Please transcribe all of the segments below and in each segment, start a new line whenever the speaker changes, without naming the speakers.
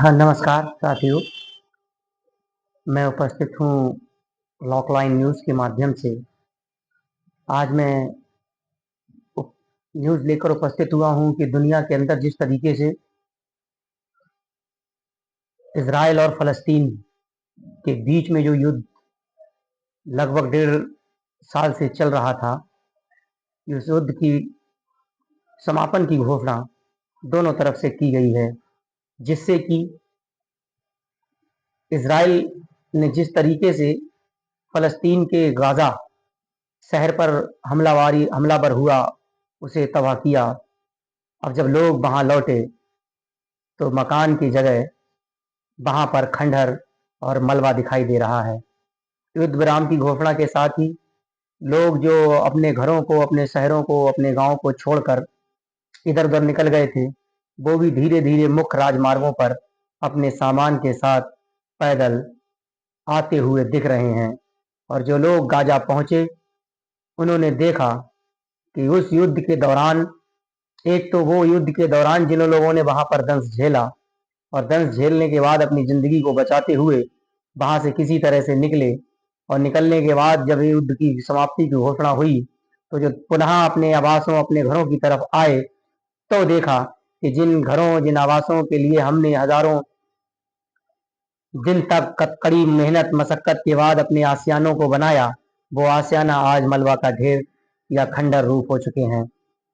हाँ, नमस्कार साथियों। मैं उपस्थित हूँ लॉकलाइन न्यूज़ के माध्यम से। आज मैं उप न्यूज़ लेकर उपस्थित हुआ हूँ कि दुनिया के अंदर जिस तरीके से इज़राइल और फ़लस्तीन के बीच में जो युद्ध लगभग डेढ़ साल से चल रहा था, इस युद्ध की समापन की घोषणा दोनों तरफ से की गई है, जिससे कि इज़राइल ने जिस तरीके से फ़लस्तीन के गाज़ा शहर पर हमलावर हुआ, उसे तबाह किया। अब जब लोग वहाँ लौटे, तो मकान की जगह वहाँ पर खंडहर और मलबा दिखाई दे रहा है। युद्ध विराम की घोषणा के साथ ही लोग जो अपने घरों को, अपने शहरों को, अपने गाँव को छोड़कर इधर-उधर निकल गए थे, वो भी धीरे-धीरे मुख्य राजमार्गों पर अपने सामान के साथ पैदल आते हुए दिख रहे हैं। और जो लोग गाज़ा पहुँचे, उन्होंने देखा कि उस युद्ध के दौरान, एक तो वो युद्ध के दौरान जिन लोगों ने वहाँ पर दंश झेला और दंश झेलने के बाद अपनी ज़िंदगी को बचाते हुए वहाँ से किसी तरह से निकले, और निकलने के बाद जब युद्ध की समाप्ति की घोषणा हुई, तो जो पुनः अपने आवासों, अपने घरों की तरफ आए, तो देखा कि जिन घरों, जिन आवासों के लिए हमने हज़ारों दिन तक कड़ी मेहनत, मशक्कत के बाद अपने आशियानों को बनाया, वो आशियाना आज मलबा का ढेर या खंडर रूप हो चुके हैं।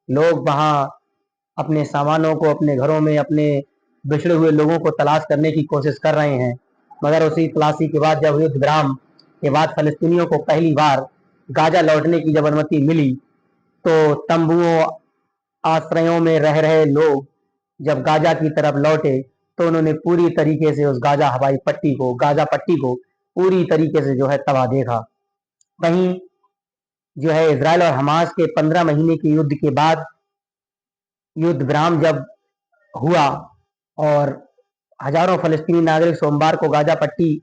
लोग वहाँ अपने सामानों को अपने घरों में, अपने बिछड़े हुए लोगों को तलाश करने की कोशिश कर रहे हैं, मगर उसी तलाशी के बाद जब युद्ध विराम के बाद फ़लस्तीनियों को पहली बार गाज़ा लौटने की जब अनुमति मिली, तो तंबुओं, आश्रयों में रह रहे लोग जब गाज़ा की तरफ लौटे, तो उन्होंने पूरी तरीके से उस गाज़ा पट्टी को पूरी तरीके से जो है तबाह देखा। वहीं जो है इज़राइल और हमास के 15 महीने के युद्ध के बाद युद्ध विराम जब हुआ और हजारों फ़लस्तीनी नागरिक सोमवार को गाज़ा पट्टी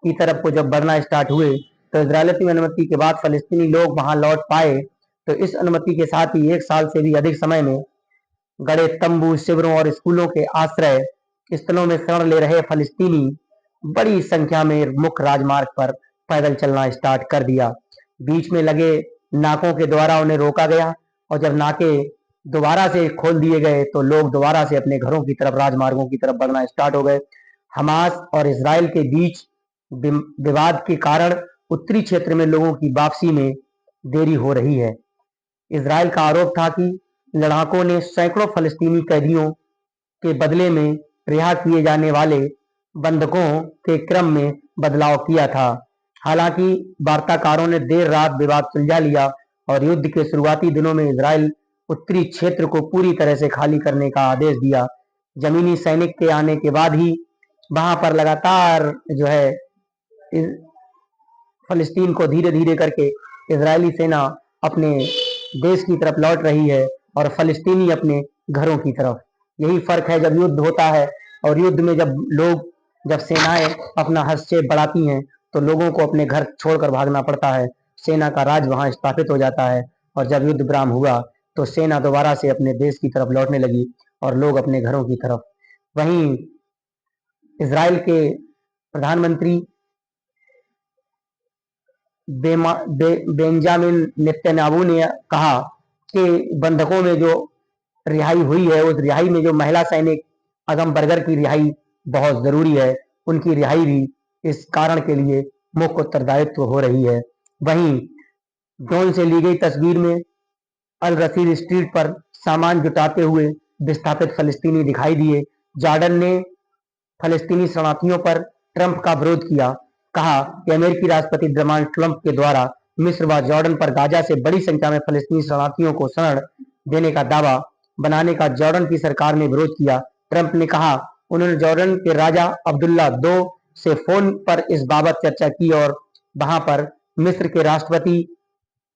की तरफ को जब बढ़ना स्टार्ट हुए, तो इज़राइल की अनुमति के बाद फ़लस्तीनी लोग वहाँ लौट पाए। तो इस अनुमति के साथ ही 1 साल से भी अधिक समय में गड़े तंबू, शिविरों और स्कूलों के आश्रय स्थलों में शरण ले रहे फ़लस्तीनी बड़ी संख्या में मुख्य राजमार्ग पर पैदल चलना स्टार्ट कर दिया। बीच में लगे नाकों के द्वारा उन्हें रोका गया, और जब नाके दोबारा से खोल दिए गए, तो लोग दोबारा से अपने घरों की तरफ, राजमार्गों की तरफ बढ़ना स्टार्ट हो गए। हमास और इज़राइल के बीच विवाद के कारण उत्तरी क्षेत्र में लोगों की वापसी में देरी हो रही है। इज़राइल का आरोप था कि लड़ाकों ने सैकड़ों फ़लस्तीनी कैदियों के बदले में रिहा किए जाने वाले बंधकों के क्रम में बदलाव किया था। हालांकि वार्ताकारों ने देर रात विवाद सुलझा लिया, और युद्ध के शुरुआती दिनों में इज़राइल उत्तरी क्षेत्र को पूरी तरह से खाली करने का आदेश दिया। जमीनी सैनिक के आने के बाद ही वहां पर लगातार जो है फ़लस्तीन को धीरे-धीरे करके इज़रायली सेना अपने देश की तरफ लौट रही है, और फ़लस्तीनी अपने घरों की तरफ। यही फ़र्क है जब युद्ध होता है, और युद्ध में जब सेनाएँ अपना हस्तक्षेप बढ़ाती हैं, तो लोगों को अपने घर छोड़कर भागना पड़ता है। सेना का राज वहाँ स्थापित हो जाता है, और जब युद्ध विराम हुआ, तो सेना दोबारा से अपने देश की तरफ लौटने लगी और लोग अपने घरों की तरफ। वहीं इज़राइल के प्रधानमंत्री बेंजामिन नेतन्याहू ने कहा कि बंधकों में जो रिहाई हुई है, उस रिहाई में जो महिला सैनिक अगम बर्गर की रिहाई बहुत जरूरी है, उनकी रिहाई भी इस कारण के लिए मुख्य उत्तरदायित्व हो रही है। वहीं ड्रोन से ली गई तस्वीर में अल रशीद स्ट्रीट पर सामान जुटाते हुए विस्थापित फलस्तीनी दिखाई दिए। जॉर्डन ने फलस्तीनी शरणार्थियों पर ट्रंप का विरोध किया, कहा कि अमेरिकी राष्ट्रपति डोनाल्ड ट्रंप के द्वारा मिस्र व जॉर्डन पर गाजा से बड़ी संख्या में फलस्तीनी शरणार्थियों को शरण देने का दावा बनाने का जॉर्डन की सरकार ने विरोध किया। ट्रंप ने कहा उन्होंने जॉर्डन के राजा अब्दुल्ला दो से फोन पर इस बाबत चर्चा की, और वहां पर मिस्र के राष्ट्रपति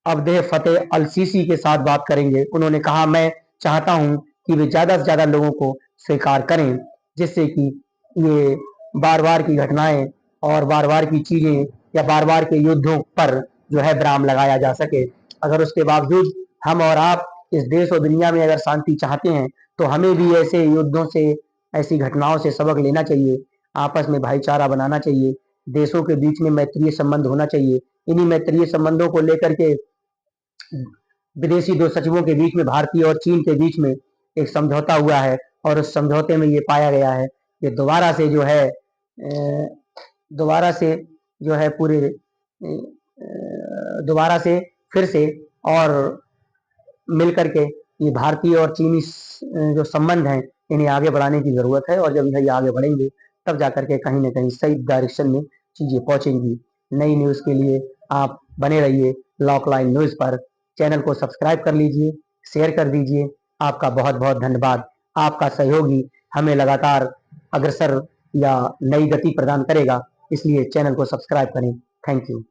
अब्देल फतेह अल सीसी के साथ बात करेंगे। उन्होंने कहा मैं चाहता हूं कि वे ज्यादा से ज्यादा लोगों को स्वीकार करें, जिससे कि ये बार बार की घटनाएं और बार बार की चीजें या बार बार के युद्धों पर जो है विराम लगाया जा सके। अगर उसके बावजूद हम और आप इस देश और दुनिया में अगर शांति चाहते हैं, तो हमें भी ऐसे युद्धों से ऐसी घटनाओं से सबक लेना चाहिए, आपस में भाईचारा बनाना चाहिए, देशों के बीच में मैत्रीय संबंध होना चाहिए। इन्हीं मैत्रीय संबंधों को लेकर के विदेशी दो सचिवों के बीच में, भारतीय और चीन के बीच में एक समझौता हुआ है, और उस समझौते में ये पाया गया है कि दोबारा से जो है पूरे दोबारा से फिर से और मिल करके ये भारतीय और चीनी जो संबंध हैं इन्हें आगे बढ़ाने की जरूरत है, और जब ये आगे बढ़ेंगे तब जाकर के कहीं ना कहीं सही डायरेक्शन में चीजें पहुंचेंगी। नई न्यूज के लिए आप बने रहिए लॉक लाइन न्यूज पर। चैनल को सब्सक्राइब कर लीजिए, शेयर कर दीजिए। आपका बहुत बहुत धन्यवाद। आपका सहयोग ही हमें लगातार अग्रसर या नई गति प्रदान करेगा, इसलिए चैनल को सब्सक्राइब करें। Thank you.